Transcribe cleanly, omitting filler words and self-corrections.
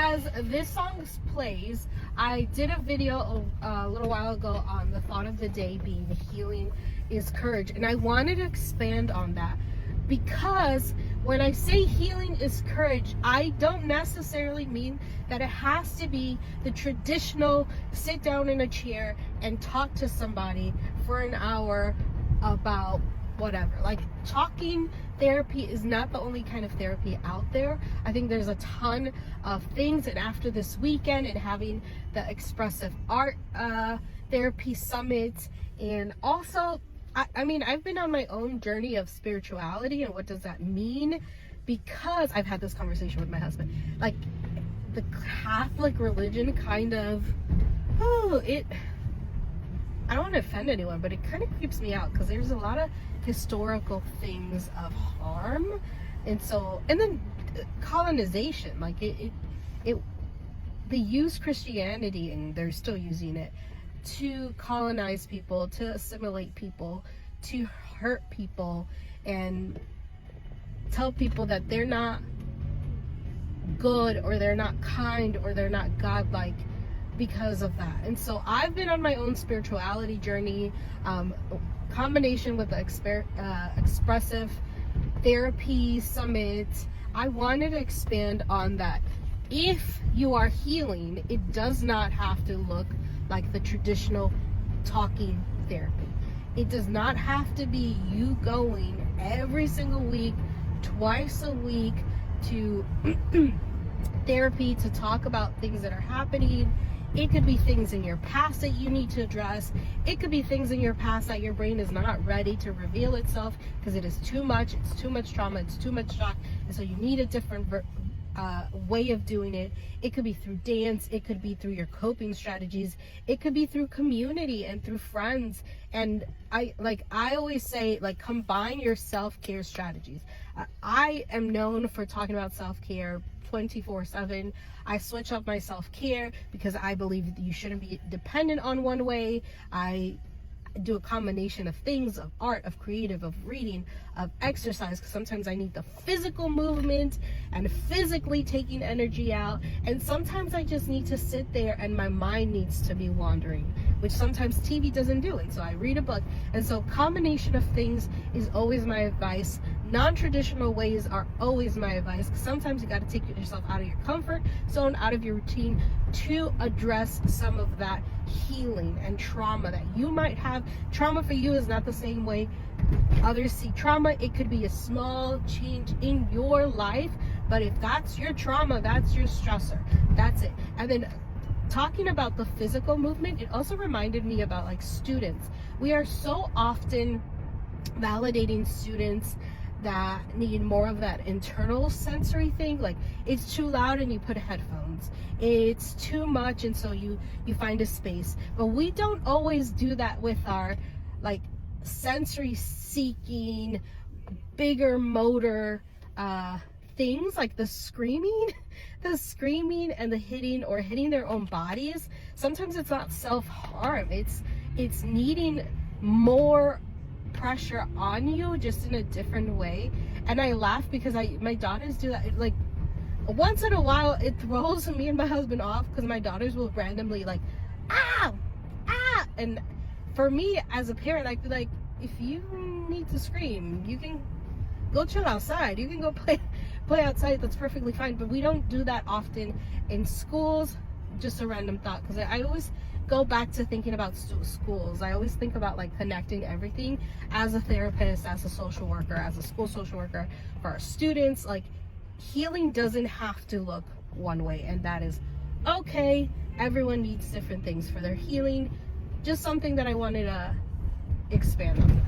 as this song plays, I did a video a little while ago on the thought of the day being healing is courage, and I wanted to expand on that because when I say healing is courage, I don't necessarily mean that it has to be the traditional sit down in a chair and talk to somebody for an hour about whatever. Like, talking therapy is not the only kind of therapy out there. I think there's a ton of things, and after this weekend and having the expressive art therapy summit, and also I mean, I've been on my own journey of spirituality, and what does that mean? Because I've had this conversation with my husband. Like, the Catholic religion kind of, I don't want to offend anyone, but it kind of creeps me out because there's a lot of historical things of harm. And so, and then colonization, like they use Christianity, and they're still using it, to colonize people, to assimilate people, to hurt people, and tell people that they're not good, or they're not kind, or they're not godlike because of that. And so I've been on my own spirituality journey, combination with the expressive therapy summit. I wanted to expand on that. If you are healing, it does not have to look like the traditional talking therapy. It does not have to be you going every single week, twice a week, to therapy to talk about things that are happening. It could be things in your past that you need to address. It could be things in your past that your brain is not ready to reveal itself because it is too much. It's too much trauma. It's too much shock. And so you need a different way of doing it. It could be through dance. It could be through your coping strategies. It could be through community and through friends. And I always say, like, combine your self-care strategies. I am known for talking about self-care 24/7. I switch up my self-care because I believe that you shouldn't be dependent on one way. I do a combination of things, of art, of creative, of reading, of exercise, because sometimes I need the physical movement and physically taking energy out, and sometimes I just need to sit there and my mind needs to be wandering, which sometimes TV doesn't do, and so I read a book. And so combination of things is always my advice. Non-traditional ways are always my advice, because sometimes you got to take yourself out of your comfort zone, out of your routine, to address some of that healing and trauma that you might have. Trauma for you is not the same way others see trauma. It could be a small change in your life, but if that's your trauma, that's your stressor, that's it. And then talking about the physical movement, it also reminded me about, like, students. We are so often validating students that need more of that internal sensory thing. Like, it's too loud and you put headphones, it's too much and so you find a space. But we don't always do that with our, like, sensory seeking, bigger motor things, like the screaming and the hitting their own bodies. Sometimes it's not self-harm, it's needing more pressure on you, just in a different way. And I laugh because my daughters do that. Like, once in a while it throws me and my husband off, because my daughters will randomly, like, ah, and for me as a parent, I'd be like, if you need to scream, you can go chill outside, you can go play outside, that's perfectly fine. But we don't do that often in schools. Just a random thought, because I always go back to thinking about schools. I always think about, like, connecting everything as a therapist, as a social worker, as a school social worker, for our students. Like, healing doesn't have to look one way, and that is okay. Everyone needs different things for their healing. Just something that I wanted to expand on.